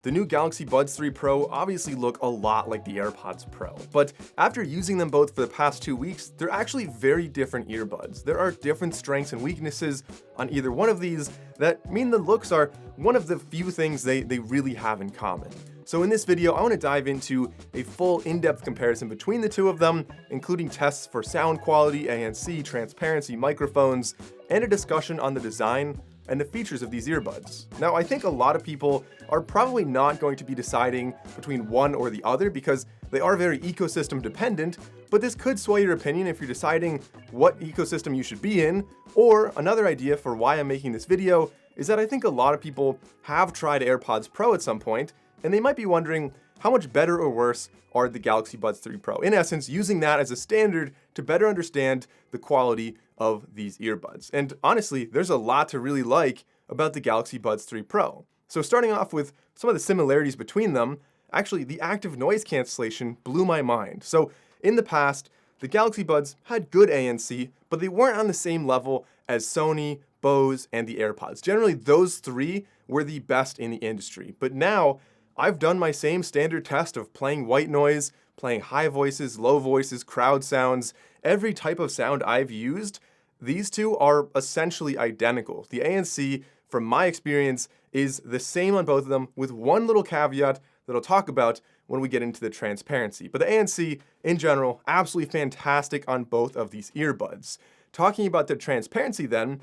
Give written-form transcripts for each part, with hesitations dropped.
The new Galaxy Buds 3 Pro obviously look a lot like the AirPods Pro, but after using them both for the past 2 weeks, they're actually very different earbuds. There are different strengths and weaknesses on either one of these that mean the looks are one of the few things they really have in common. So in this video, I want to dive into a full in-depth comparison between the two of them, including tests for sound quality, ANC, transparency, microphones, and a discussion on the design and the features of these earbuds. Now, I think a lot of people are probably not going to be deciding between one or the other because they are very ecosystem dependent, but this could sway your opinion if you're deciding what ecosystem you should be in. Or another idea for why I'm making this video is that I think a lot of people have tried AirPods Pro at some point, and they might be wondering how much better or worse are the Galaxy Buds 3 Pro. In essence, using that as a standard to better understand the quality of these earbuds. And honestly, there's a lot to really like about the Galaxy Buds 3 Pro. So starting off with some of the similarities between them, actually the active noise cancellation blew my mind. So in the past, the Galaxy Buds had good ANC, but they weren't on the same level as Sony, Bose, and the AirPods. Generally, those three were the best in the industry. But now, I've done my same standard test of playing white noise, playing high voices, low voices, crowd sounds, every type of sound I've used. These two are essentially identical. The ANC, from my experience, is the same on both of them with one little caveat that I'll talk about when we get into the transparency. But the ANC, in general, absolutely fantastic on both of these earbuds. Talking about the transparency then,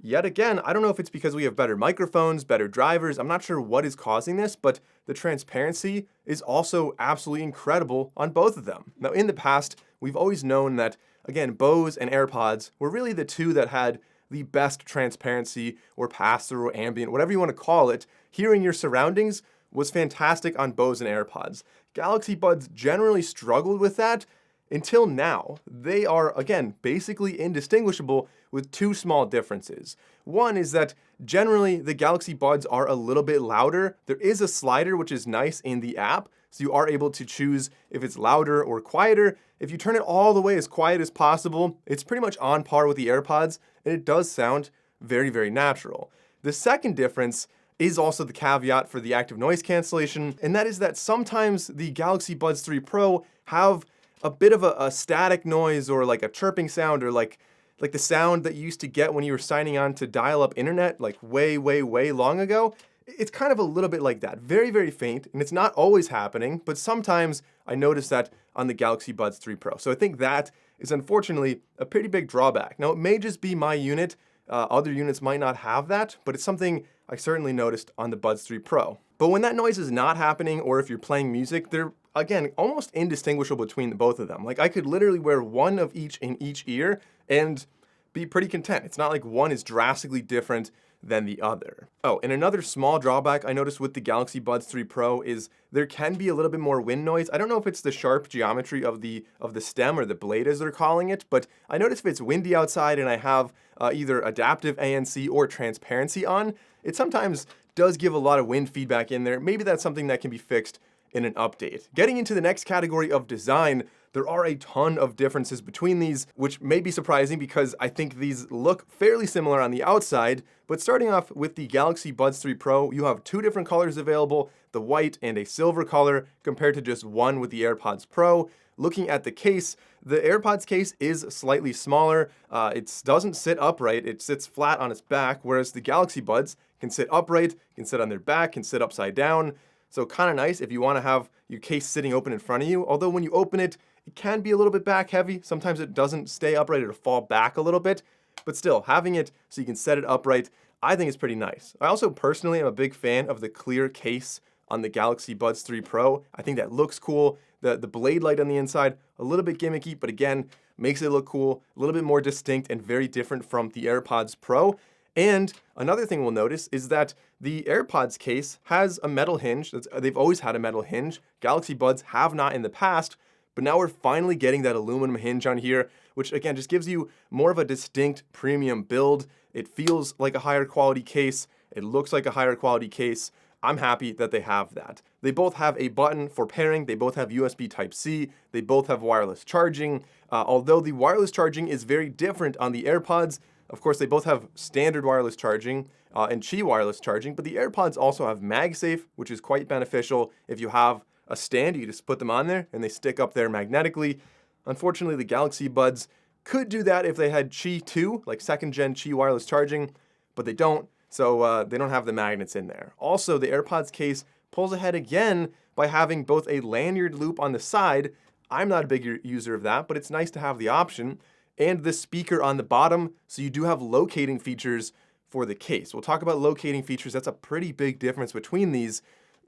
yet again, I don't know if it's because we have better microphones, better drivers, I'm not sure what is causing this, but the transparency is also absolutely incredible on both of them. Now, in the past, we've always known that, again, Bose and AirPods were really the two that had the best transparency or pass-through or ambient, whatever you want to call it. Hearing your surroundings was fantastic on Bose and AirPods. Galaxy Buds generally struggled with that until now. They are, again, basically indistinguishable with two small differences. One is that generally the Galaxy Buds are a little bit louder. There is a slider which is nice in the app, so you are able to choose if it's louder or quieter. If you turn it all the way as quiet as possible, it's pretty much on par with the AirPods, and it does sound very, very natural. The second difference is also the caveat for the active noise cancellation, and that is that sometimes the Galaxy Buds 3 Pro have a bit of a static noise or like a chirping sound or like the sound that you used to get when you were signing on to dial-up internet like way, way, way long ago. It's kind of a little bit like that. Very, very faint, and it's not always happening, but sometimes I notice that on the Galaxy Buds 3 Pro. So I think that is unfortunately a pretty big drawback. Now, it may just be my unit. Other units might not have that, but it's something I certainly noticed on the Buds 3 Pro. But when that noise is not happening, or if you're playing music, they're, again, almost indistinguishable between the both of them. Like, I could literally wear one of each in each ear and be pretty content. It's not like one is drastically different than the other. Oh, and another small drawback I noticed with the Galaxy Buds 3 Pro is there can be a little bit more wind noise. I don't know if it's the sharp geometry of the stem or the blade as they're calling it, but I noticed if it's windy outside and I have either adaptive ANC or transparency on, it sometimes does give a lot of wind feedback in there. Maybe that's something that can be fixed in an update. Getting into the next category of design, there are a ton of differences between these, which may be surprising because I think these look fairly similar on the outside. But starting off with the Galaxy Buds 3 Pro, you have two different colors available, the white and a silver color, compared to just one with the AirPods Pro. Looking at the case, the AirPods case is slightly smaller. It doesn't sit upright, it sits flat on its back, whereas the Galaxy Buds can sit upright, can sit on their back, can sit upside down. So kind of nice if you want to have your case sitting open in front of you, although when you open it, it can be a little bit back heavy. Sometimes it doesn't stay upright, it'll fall back a little bit, but still, having it so you can set it upright, I think is pretty nice. I also personally am a big fan of the clear case on the Galaxy Buds 3 Pro. I think that looks cool. The blade light on the inside, a little bit gimmicky, but again, makes it look cool, a little bit more distinct and very different from the AirPods Pro. And another thing we'll notice is that the AirPods case has a metal hinge. They've always had a metal hinge. Galaxy Buds have not in the past, but now we're finally getting that aluminum hinge on here, which again just gives you more of a distinct premium build. It feels like a higher quality case. It looks like a higher quality case. I'm happy that they have that. They both have a button for pairing. They both have USB Type-C. They both have wireless charging. Although the wireless charging is very different on the AirPods, Of course, they both have standard wireless charging and Qi wireless charging, but the AirPods also have MagSafe, which is quite beneficial. If you have a stand, you just put them on there and they stick up there magnetically. Unfortunately, the Galaxy Buds could do that if they had Qi 2, like second gen Qi wireless charging, but they don't, so they don't have the magnets in there. Also, the AirPods case pulls ahead again by having both a lanyard loop on the side. I'm not a big user of that, but it's nice to have the option, and this speaker on the bottom, so you do have locating features for the case. We'll talk about locating features. That's a pretty big difference between these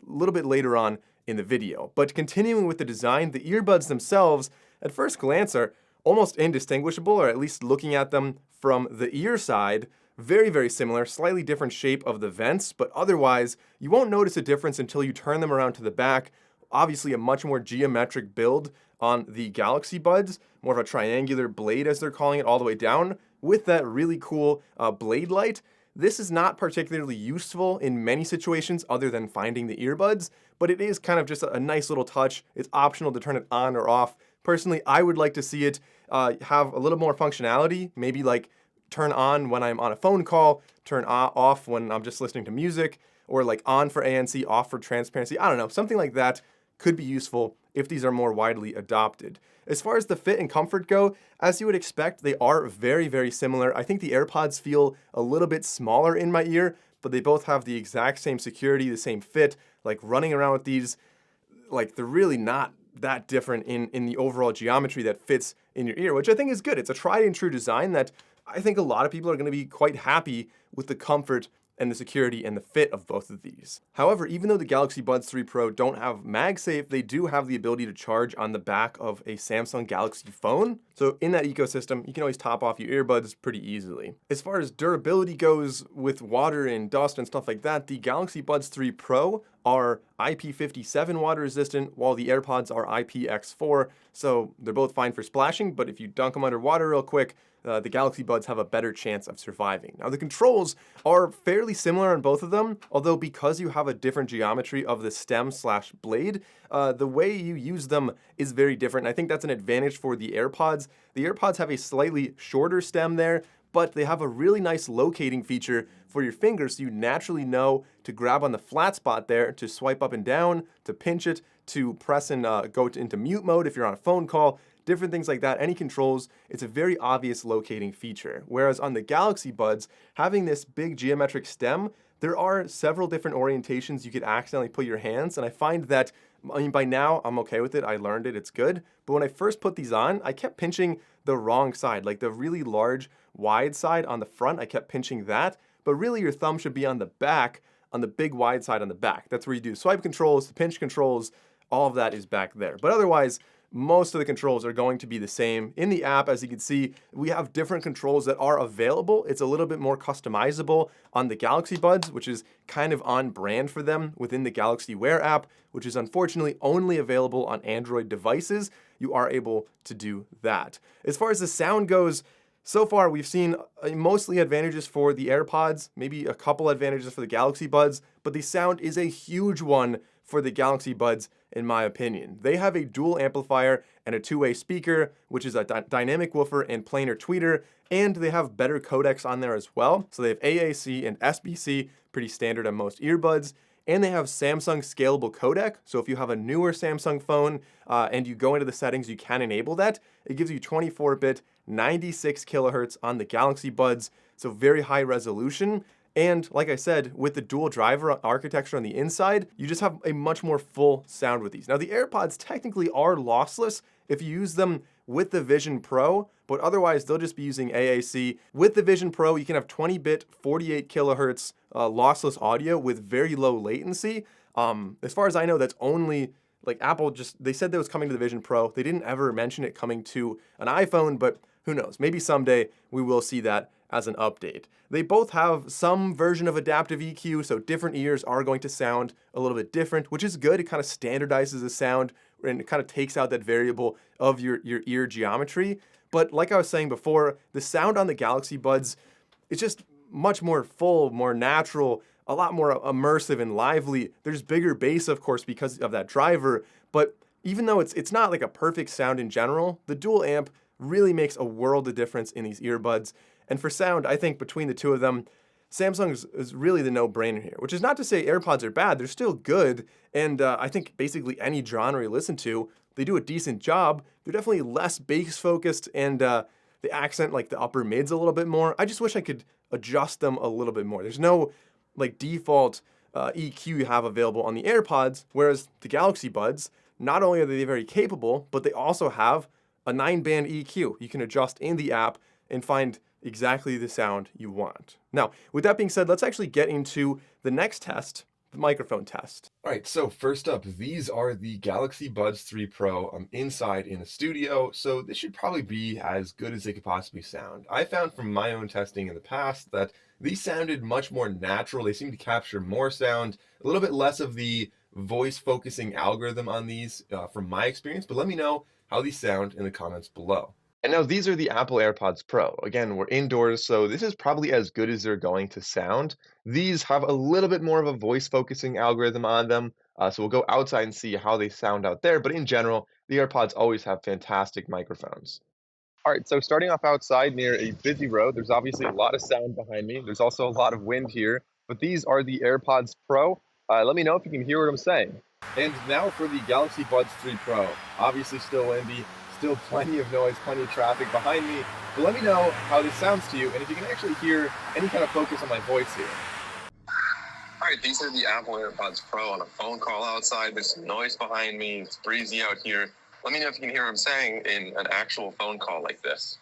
a little bit later on in the video. But continuing with the design, the earbuds themselves, at first glance, are almost indistinguishable, or at least looking at them from the ear side, very, very similar, slightly different shape of the vents, but otherwise, you won't notice a difference until you turn them around to the back. Obviously, a much more geometric build on the Galaxy Buds, more of a triangular blade, as they're calling it, all the way down, with that really cool blade light. This is not particularly useful in many situations other than finding the earbuds, but it is kind of just a nice little touch. It's optional to turn it on or off. Personally, I would like to see it have a little more functionality, maybe like turn on when I'm on a phone call, turn off when I'm just listening to music, or like on for ANC, off for transparency. I don't know, something like that could be useful if these are more widely adopted. As far as the fit and comfort go, as you would expect, they are very, very similar. I think the AirPods feel a little bit smaller in my ear, but they both have the exact same security, the same fit. Like running around with these, like they're really not that different in the overall geometry that fits in your ear, which I think is good. It's a tried and true design that I think a lot of people are going to be quite happy with the comfort and the security and the fit of both of these. However, even though the Galaxy Buds 3 Pro don't have MagSafe, they do have the ability to charge on the back of a Samsung Galaxy phone. So in that ecosystem, you can always top off your earbuds pretty easily. As far as durability goes with water and dust and stuff like that, the Galaxy Buds 3 Pro are IP57 water resistant, while the AirPods are IPX4. So they're both fine for splashing, but if you dunk them under water real quick, the Galaxy Buds have a better chance of surviving. Now, the controls are fairly similar on both of them, although because you have a different geometry of the stem/blade, the way you use them is very different. And I think that's an advantage for the AirPods. The AirPods have a slightly shorter stem there, but they have a really nice locating feature for your fingers, so you naturally know to grab on the flat spot there, to swipe up and down, to pinch it, to press and go into mute mode if you're on a phone call, different things like that. Any controls, it's a very obvious locating feature. Whereas on the Galaxy Buds, having this big geometric stem, there are several different orientations you could accidentally put your hands, and I find that, I mean, by now I'm okay with it, I learned it, it's good, but when I first put these on, I kept pinching the wrong side, like the really large, wide side on the front, I kept pinching that, but really your thumb should be on the back, on the big wide side on the back. That's where you do swipe controls, the pinch controls, all of that is back there. But otherwise, most of the controls are going to be the same. In the app, as you can see, we have different controls that are available. It's a little bit more customizable on the Galaxy Buds, which is kind of on brand for them within the Galaxy Wear app, which is unfortunately only available on Android devices. You are able to do that. As far as the sound goes, so far we've seen mostly advantages for the AirPods, maybe a couple advantages for the Galaxy Buds, but the sound is a huge one for the Galaxy Buds, in my opinion. They have a dual amplifier and a two-way speaker, which is a dynamic woofer and planar tweeter, and they have better codecs on there as well. So they have AAC and SBC, pretty standard on most earbuds, and they have Samsung scalable codec. So if you have a newer Samsung phone and you go into the settings, you can enable that. It gives you 24-bit, 96 kilohertz on the Galaxy Buds, so very high resolution. And like I said, with the dual driver architecture on the inside, you just have a much more full sound with these. Now, the AirPods technically are lossless if you use them with the Vision Pro, but otherwise they'll just be using AAC. With the Vision Pro, you can have 20-bit, 48 kilohertz lossless audio with very low latency. As far as I know, that's only, like Apple they said that was coming to the Vision Pro. They didn't ever mention it coming to an iPhone, but who knows? Maybe someday we will see that as an update. They both have some version of adaptive EQ, so different ears are going to sound a little bit different, which is good. It kind of standardizes the sound and it kind of takes out that variable of your ear geometry. But like I was saying before, the sound on the Galaxy Buds is just much more full, more natural, a lot more immersive and lively. There's bigger bass, of course, because of that driver, but even though it's not like a perfect sound in general, the dual amp really makes a world of difference in these earbuds. And for sound, I think between the two of them, Samsung is really the no-brainer here, which is not to say AirPods are bad. They're still good, and I think basically any genre you listen to, they do a decent job. They're definitely less bass-focused, and they accent like the upper mids a little bit more. I just wish I could adjust them a little bit more. There's no like default EQ you have available on the AirPods, whereas the Galaxy Buds, not only are they very capable, but they also have a 9-band EQ. You can adjust in the app and find exactly the sound you want. Now, with that being said, let's actually get into the next test, the microphone test. All right, so first up, these are the Galaxy Buds 3 Pro. I'm inside in a studio, so this should probably be as good as they could possibly sound. I found from my own testing in the past that these sounded much more natural. They seem to capture more sound, a little bit less of the voice focusing algorithm on these from my experience, but let me know how these sound in the comments below. And now these are the Apple AirPods Pro. Again, we're indoors, so this is probably as good as they're going to sound. These have a little bit more of a voice focusing algorithm on them, so we'll go outside and see how they sound out there. But in general, the AirPods always have fantastic microphones. All right, so starting off outside near a busy road, there's obviously a lot of sound behind me. There's also a lot of wind here, but these are the AirPods Pro. Let me know if you can hear what I'm saying. And now for the Galaxy Buds 3 Pro. Obviously still windy, still plenty of noise, plenty of traffic behind me. But let me know how this sounds to you and if you can actually hear any kind of focus on my voice here. All right, these are the Apple AirPods Pro on a phone call outside. There's some noise behind me. It's breezy out here. Let me know if you can hear what I'm saying in an actual phone call like this.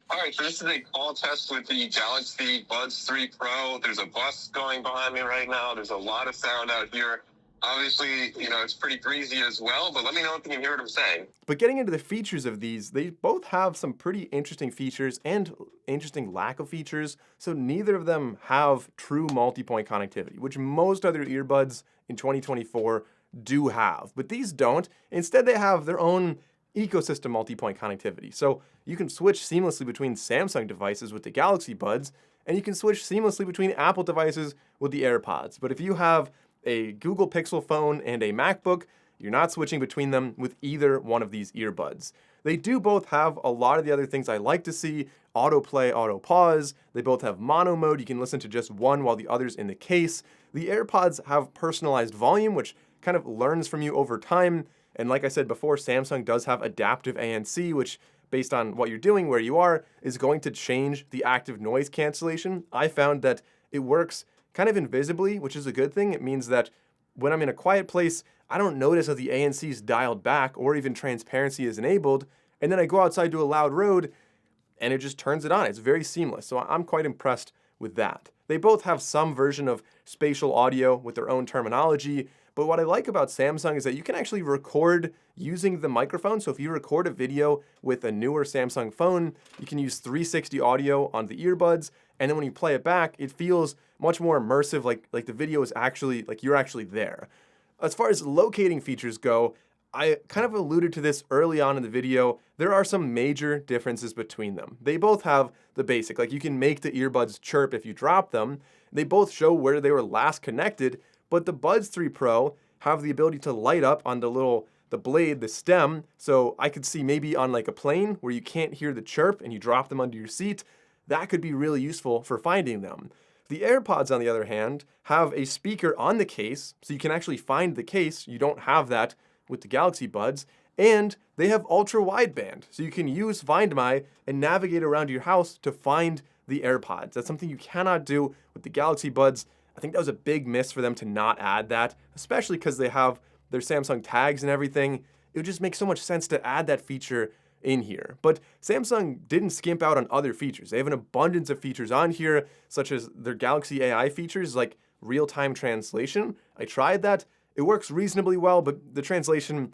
All right, so this is a call test with the Galaxy Buds 3 Pro. There's a bus going behind me right now. There's a lot of sound out here. Obviously, it's pretty breezy as well, but let me know if you can hear what I'm saying. But getting into the features of these, they both have some pretty interesting features and interesting lack of features. So neither of them have true multi-point connectivity, which most other earbuds in 2024 do have. But these don't. Instead, they have their own ecosystem multi-point connectivity. So you can switch seamlessly between Samsung devices with the Galaxy Buds, and you can switch seamlessly between Apple devices with the AirPods. But if you have a Google Pixel phone and a MacBook, you're not switching between them with either one of these earbuds. They do both have a lot of the other things I like to see: autoplay, auto pause. They both have mono mode. You can listen to just one while the other's in the case. The AirPods have personalized volume, which kind of learns from you over time. And like I said before, Samsung does have adaptive ANC, which, based on what you're doing, where you are, is going to change the active noise cancellation. I found that it works kind of invisibly, which is a good thing. It means that when I'm in a quiet place, I don't notice that the ANC is dialed back or even transparency is enabled. And then I go outside to a loud road and it just turns it on. It's very seamless. So I'm quite impressed with that. They both have some version of spatial audio with their own terminology. But what I like about Samsung is that you can actually record using the microphone. So if you record a video with a newer Samsung phone, you can use 360 audio on the earbuds. And then when you play it back, it feels much more immersive, like the video is actually, like you're actually there. As far as locating features go, I kind of alluded to this early on in the video. There are some major differences between them. They both have the basic, like you can make the earbuds chirp if you drop them. They both show where they were last connected, but the Buds 3 Pro have the ability to light up on the blade, the stem. So I could see maybe on like a plane where you can't hear the chirp and you drop them under your seat. That could be really useful for finding them. The AirPods, on the other hand, have a speaker on the case, so you can actually find the case. You don't have that with the Galaxy Buds. And they have ultra wideband, so you can use Find My and navigate around your house to find the AirPods. That's something you cannot do with the Galaxy Buds. I think that was a big miss for them to not add that, especially because they have their Samsung tags and everything. It would just make so much sense to add that feature in here. But Samsung didn't skimp out on other features. They have an abundance of features on here, such as their Galaxy AI features like real-time translation. I tried that. It works reasonably well, but the translation,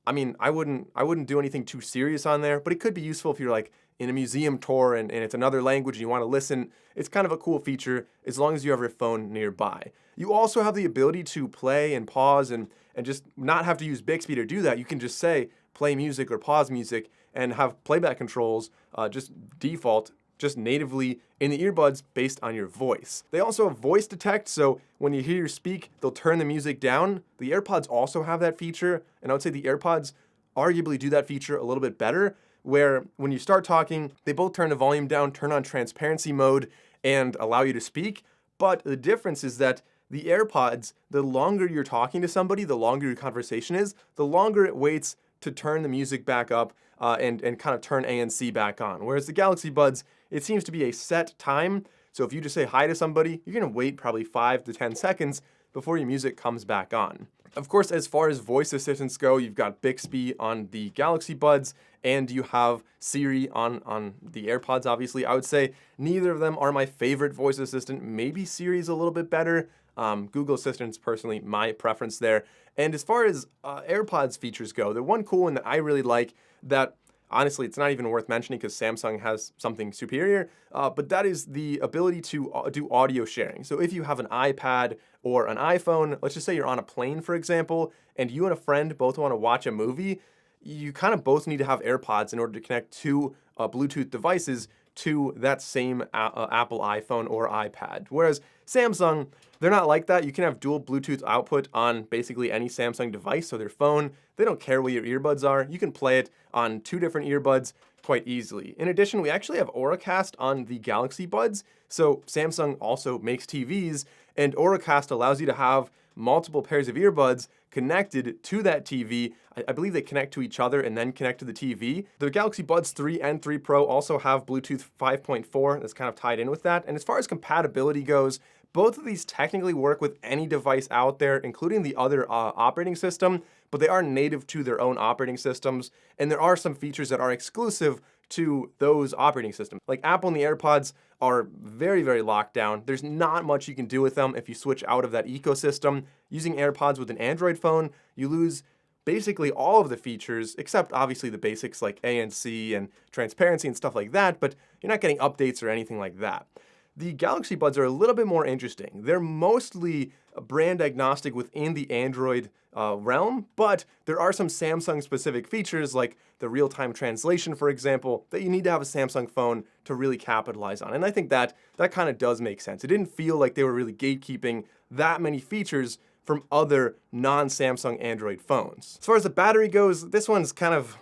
I mean, I wouldn't do anything too serious on there, but it could be useful if you're like in a museum tour and it's another language and you want to listen. It's kind of a cool feature as long as you have your phone nearby. You also have the ability to play and pause and just not have to use Bixby to do that. You can just say play music or pause music and have playback controls just default, just natively in the earbuds based on your voice. They also have voice detect, so when you hear you speak, they'll turn the music down. The AirPods also have that feature, and I would say the AirPods arguably do that feature a little bit better. where when you start talking, they both turn the volume down, turn on transparency mode, and allow you to speak. But the difference is that the AirPods, the longer you're talking to somebody, the longer your conversation is, the longer it waits to turn the music back up and kind of turn ANC back on. Whereas the Galaxy Buds, it seems to be a set time. So if you just say hi to somebody, you're gonna wait probably 5 to 10 seconds before your music comes back on. Of course, as far as voice assistants go, you've got Bixby on the Galaxy Buds, and you have Siri on the AirPods, obviously. I would say neither of them are my favorite voice assistant. Maybe Siri's a little bit better. Google Assistant's personally my preference there. And as far as AirPods features go, the one cool one that I really like that honestly, it's not even worth mentioning because Samsung has something superior, but that is the ability to do audio sharing. So if you have an iPad or an iPhone, let's just say you're on a plane, for example, and you and a friend both want to watch a movie, you kind of both need to have AirPods in order to connect two Bluetooth devices to that same Apple iPhone or iPad. Whereas Samsung, they're not like that. You can have dual Bluetooth output on basically any Samsung device, so their phone, they don't care what your earbuds are. You can play it on 2 different earbuds quite easily. In addition, we actually have Auracast on the Galaxy Buds, so Samsung also makes TVs, and Auracast allows you to have multiple pairs of earbuds connected to that TV. I believe they connect to each other and then connect to the TV. The Galaxy Buds 3 and 3 Pro also have Bluetooth 5.4 that's kind of tied in with that. And as far as compatibility goes, both of these technically work with any device out there, including the other operating system, but they are native to their own operating systems. And there are some features that are exclusive to those operating systems. Like Apple and the AirPods are very, very locked down. There's not much you can do with them if you switch out of that ecosystem. Using AirPods with an Android phone, you lose basically all of the features, except obviously the basics like ANC and transparency and stuff like that, but you're not getting updates or anything like that. The Galaxy Buds are a little bit more interesting. They're mostly brand agnostic within the Android realm, but there are some Samsung-specific features like the real-time translation, for example, that you need to have a Samsung phone to really capitalize on. And I think that kind of does make sense. It didn't feel like they were really gatekeeping that many features from other non-Samsung Android phones. As far as the battery goes, this one's kind of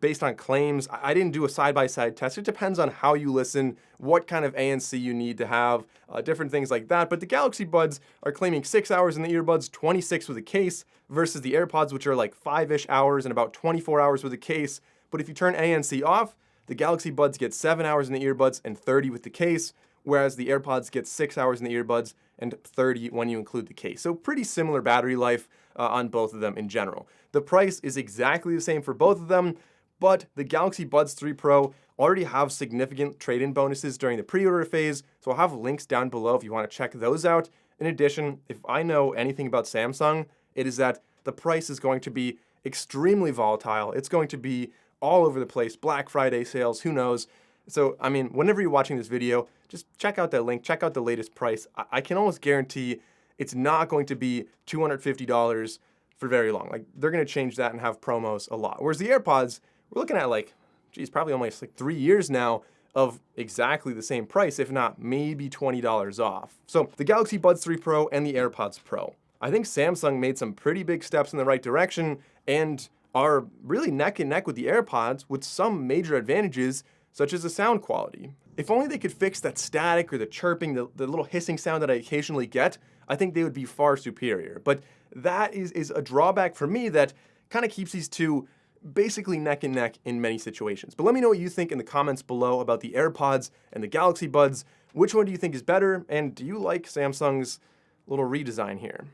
based on claims. I didn't do a side-by-side test. It depends on how you listen, what kind of ANC you need to have, different things like that. But the Galaxy Buds are claiming 6 hours in the earbuds, 26 with a case, versus the AirPods, which are like 5-ish hours and about 24 hours with a case. But if you turn ANC off, the Galaxy Buds get 7 hours in the earbuds and 30 with the case, whereas the AirPods get 6 hours in the earbuds and 30 when you include the case. So pretty similar battery life on both of them in general. The price is exactly the same for both of them, but the Galaxy Buds 3 Pro already have significant trade-in bonuses during the pre-order phase, so I'll have links down below if you want to check those out. In addition, if I know anything about Samsung, it is that the price is going to be extremely volatile. It's going to be all over the place, Black Friday sales, who knows. So, I mean, whenever you're watching this video, just check out that link, check out the latest price. I can almost guarantee it's not going to be $250 for very long. Like, they're going to change that and have promos a lot. Whereas the AirPods, we're looking at like, geez, probably almost like 3 years now of exactly the same price, if not maybe $20 off. So the Galaxy Buds 3 Pro and the AirPods Pro. I think Samsung made some pretty big steps in the right direction and are really neck and neck with the AirPods with some major advantages, such as the sound quality. If only they could fix that static or the chirping, the little hissing sound that I occasionally get, I think they would be far superior. But that is a drawback for me that kind of keeps these two basically neck and neck in many situations. But let me know what you think in the comments below about the AirPods and the Galaxy Buds. Which one do you think is better? And do you like Samsung's little redesign here?